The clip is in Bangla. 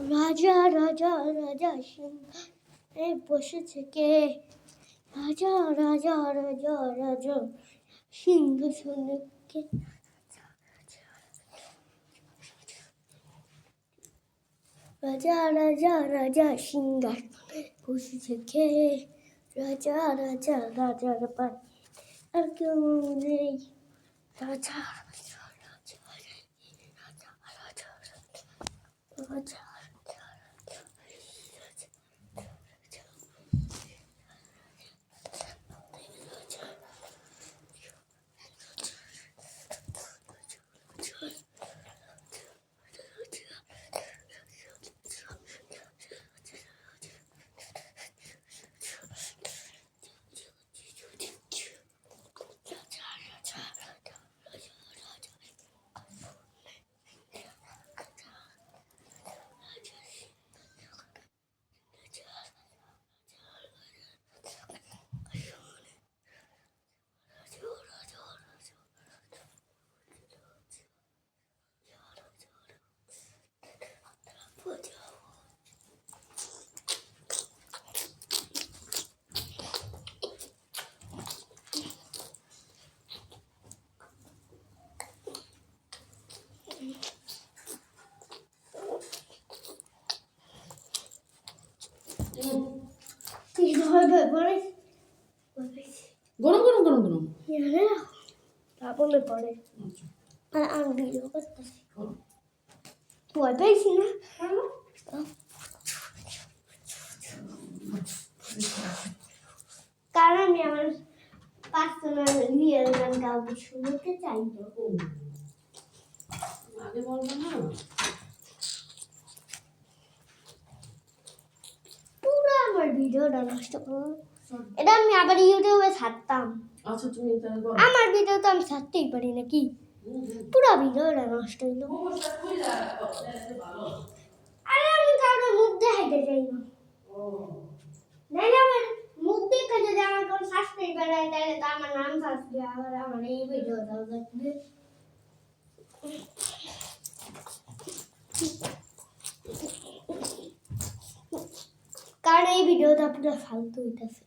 রাজা রাজা রাজা সিংহাসনে বসে থেকে রাজা রাজা রাজা রাজা সিংহাসনে রাজা রাজা রাজা সিংহাসনে বসে থেকে রাজা রাজা রাজার পানে আর কেউ নেই রাজা রাজা রাজা রাজা রাজা রাজা গরম গরম গরম গরম তারপরে পরে আর আমি ভিডিও করতেছি ভয় পাইছি না কারণ আমি আমার পার্সোনাল রিয়েল গান কাউকে শুনতে চাই না আগে বলবো না পুরো আমার ভিডিওটা নষ্ট করো এটা আমি আবার ইউটিউবে ছাড়তাম আচ্ছা তুমি তাহলে বলো আমার ভিডিও তো আমি ছাড়তেই পারি নাকি পুরো ভিডিওটা নষ্ট হইলো আরে আমি কারোর মুখ দেখাইতে চাই না নাইলে আমার মুখ দেখে যদি আমার কোনো সাবস্ক্রাইবার হয় তাহলে তো আমার নাম সাবস্ক্রাইব আবার আমার এই ভিডিওটাও দেখবে কারণ এই ভিডিওটা পুরো ফালতু হইতাছে